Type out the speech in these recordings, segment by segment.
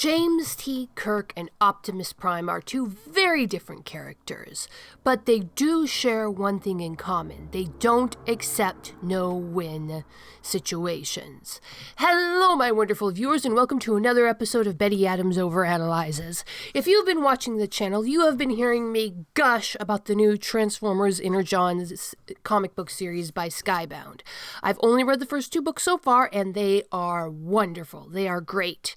James T. Kirk and Optimus Prime are two very different characters, but they do share one thing in common. They don't accept no-win situations. Hello, my wonderful viewers, and welcome to another episode of Betty Adams Overanalyzes. If you've been watching the channel, you have been hearing me gush about the new Transformers Energon comic book series by Skybound. I've only read the first two books so far, and they are wonderful. They are great.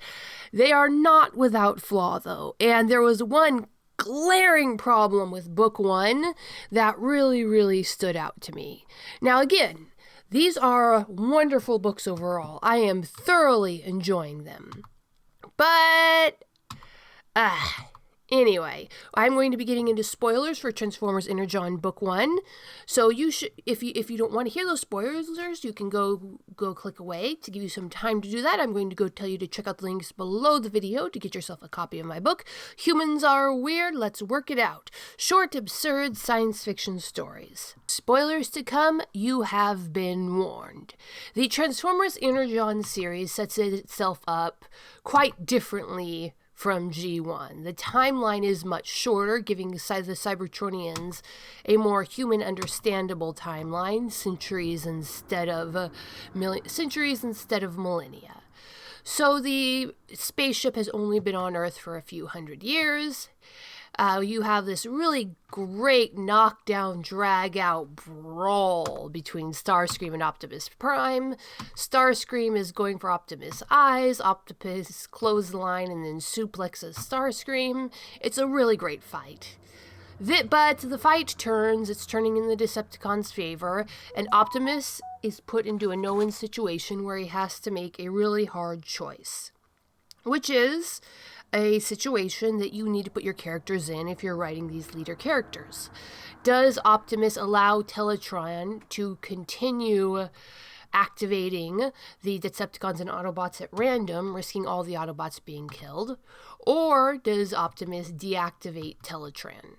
They are not without flaw, though, and there was one glaring problem with book one that really stood out to me. Now, again, these are wonderful books overall. I am thoroughly enjoying them. But, anyway, I'm going to be getting into spoilers for Transformers Energon Book 1. So you should, if you don't want to hear those spoilers, you can go click away. To give you some time to do that, I'm going to go tell you to check out the links below the video to get yourself a copy of my book, Humans Are Weird, Let's Work It Out. Short, absurd science fiction stories. Spoilers to come, you have been warned. The Transformers Energon series sets itself up quite differently from G1. The timeline is much shorter, giving the Cybertronians a more human understandable timeline, centuries instead of millennia. So the spaceship has only been on Earth for a few hundred years. You have this really great knockdown, drag-out brawl between Starscream and Optimus Prime. Starscream is going for Optimus' eyes. Optimus clothesline and then suplexes Starscream. It's a really great fight. But the fight turns. It's turning in the Decepticons' favor, and Optimus is put into a no-win situation where he has to make a really hard choice, which is a situation that you need to put your characters in if you're writing these leader characters. Does Optimus allow Teletron to continue activating the Decepticons and Autobots at random, risking all the Autobots being killed? Or does Optimus deactivate Teletran?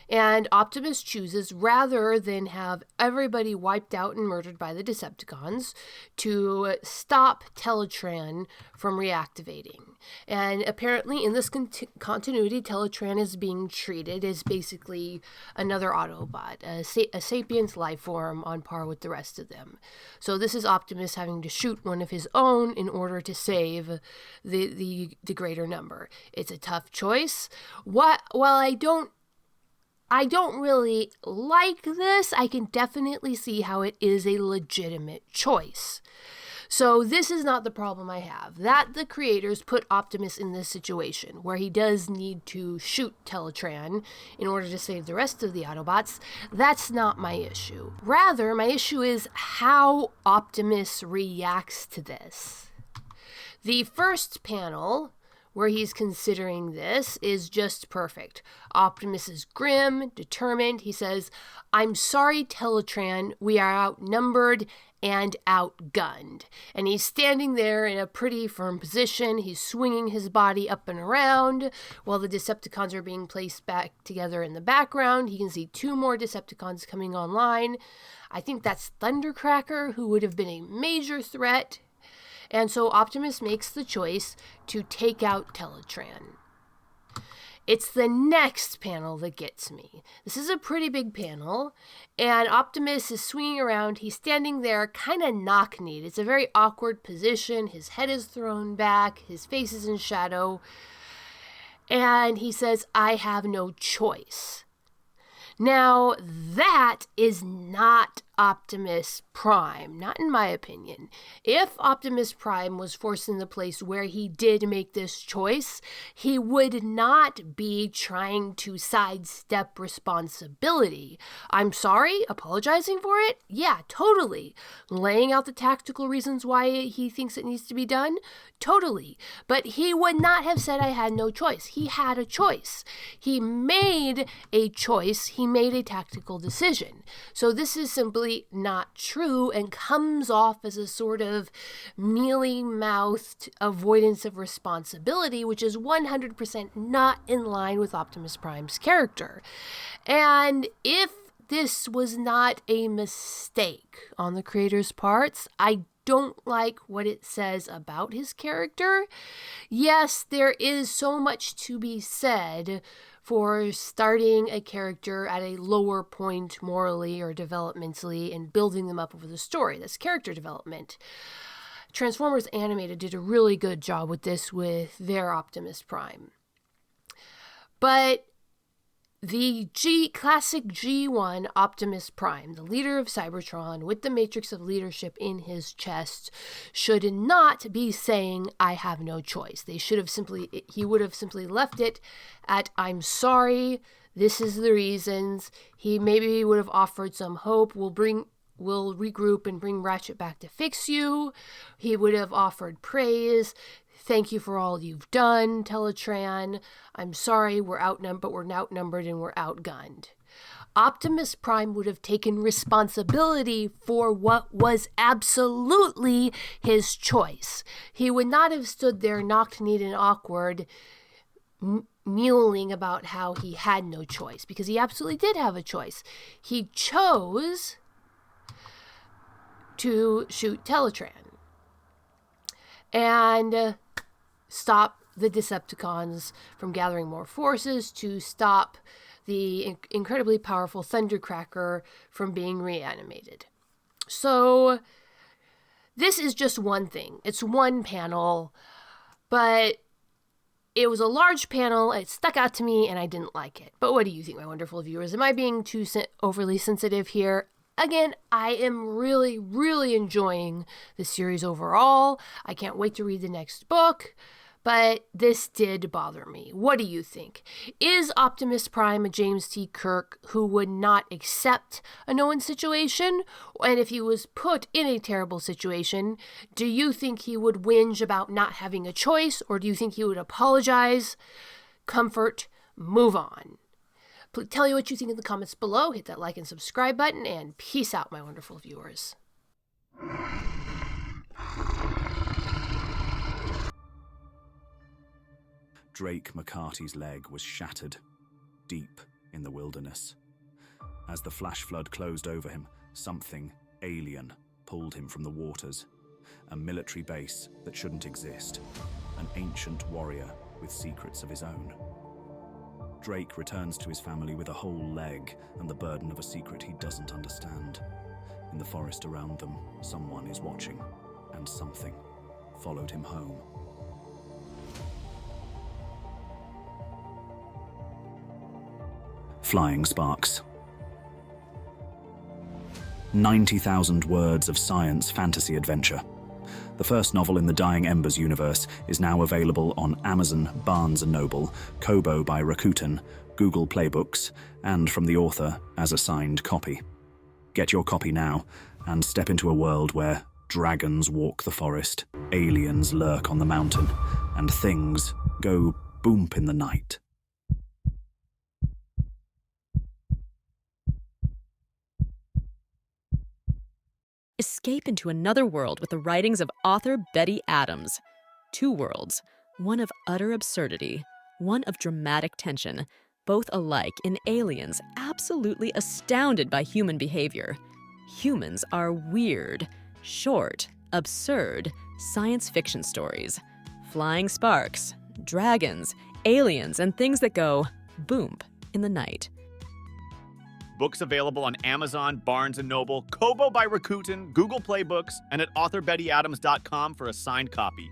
And Optimus chooses, rather than have everybody wiped out and murdered by the Decepticons, to stop Teletran from reactivating. And apparently in this continuity, Teletran is being treated as basically another Autobot, a sapient life form on par with the rest of them. So this is Optimus having to shoot one of his own in order to save the greater number. It's a tough choice. While I don't really like this, I can definitely see how it is a legitimate choice. So this is not the problem I have. That the creators put Optimus in this situation, where he does need to shoot Teletran in order to save the rest of the Autobots, that's not my issue. Rather, my issue is how Optimus reacts to this. The first panel, where he's considering this, is just perfect. Optimus is grim, determined. He says, "I'm sorry, Teletran, we are outnumbered and outgunned." And he's standing there in a pretty firm position. He's swinging his body up and around while the Decepticons are being placed back together in the background. He can see two more Decepticons coming online. I think that's Thundercracker, who would have been a major threat. And so Optimus makes the choice to take out Teletran. It's the next panel that gets me. This is a pretty big panel, and Optimus is swinging around. He's standing there kind of knock-kneed. It's a very awkward position. His head is thrown back. His face is in shadow. And he says, "I have no choice." Now, that is not Optimus Prime, not in my opinion. If Optimus Prime was forced in the place where he did make this choice, he would not be trying to sidestep responsibility. I'm sorry, apologizing for it? Yeah, totally. Laying out the tactical reasons why he thinks it needs to be done? Totally. But he would not have said I had no choice. He had a choice. He made a choice. He made a tactical decision. So this is simply not true and comes off as a sort of mealy-mouthed avoidance of responsibility, which is 100% not in line with Optimus Prime's character. And if this was not a mistake on the creator's parts, I don't like what it says about his character. Yes, there is so much to be said for starting a character at a lower point morally or developmentally and building them up over the story. That's character development. Transformers Animated did a really good job with this with their Optimus Prime. But the classic G1 Optimus Prime, the leader of Cybertron with the matrix of leadership in his chest, should not be saying, I have no choice. He would have simply left it at, I'm sorry, this is the reasons. He maybe would have offered some hope. We'll regroup and bring Ratchet back to fix you. He would have offered praise. Thank you for all you've done, Teletran. I'm sorry, we're outnumbered and we're outgunned. Optimus Prime would have taken responsibility for what was absolutely his choice. He would not have stood there knock-kneed and awkward, mewling about how he had no choice, because he absolutely did have a choice. He chose to shoot Teletran and stop the Decepticons from gathering more forces, to stop the incredibly powerful Thundercracker from being reanimated. So this is just one thing. It's one panel, but it was a large panel. It stuck out to me and I didn't like it. But what do you think, my wonderful viewers? Am I being too overly sensitive here? Again, I am really, really enjoying the series overall. I can't wait to read the next book, but this did bother me. What do you think? Is Optimus Prime a James T. Kirk who would not accept a no-win situation? And if he was put in a terrible situation, do you think he would whinge about not having a choice, or do you think he would apologize, comfort, move on? Please tell me what you think in the comments below. Hit that like and subscribe button, and peace out, my wonderful viewers. Drake McCarty's leg was shattered, deep in the wilderness. As the flash flood closed over him, something alien pulled him from the waters. A military base that shouldn't exist. An ancient warrior with secrets of his own. Drake returns to his family with a whole leg and the burden of a secret he doesn't understand. In the forest around them, someone is watching, and something followed him home. Flying Sparks. 90,000 words of science fantasy adventure. The first novel in the Dying Embers universe is now available on Amazon, Barnes & Noble, Kobo by Rakuten, Google Play Books, and from the author as a signed copy. Get your copy now and step into a world where dragons walk the forest, aliens lurk on the mountain, and things go boomp in the night. Escape into another world with the writings of author Betty Adams. Two worlds, one of utter absurdity, one of dramatic tension, both alike in aliens absolutely astounded by human behavior. Humans are weird, short, absurd science fiction stories. Flying sparks, dragons, aliens, and things that go boomp in the night. Books available on Amazon, Barnes & Noble, Kobo by Rakuten, Google Play Books, and at authorBettyAdams.com for a signed copy.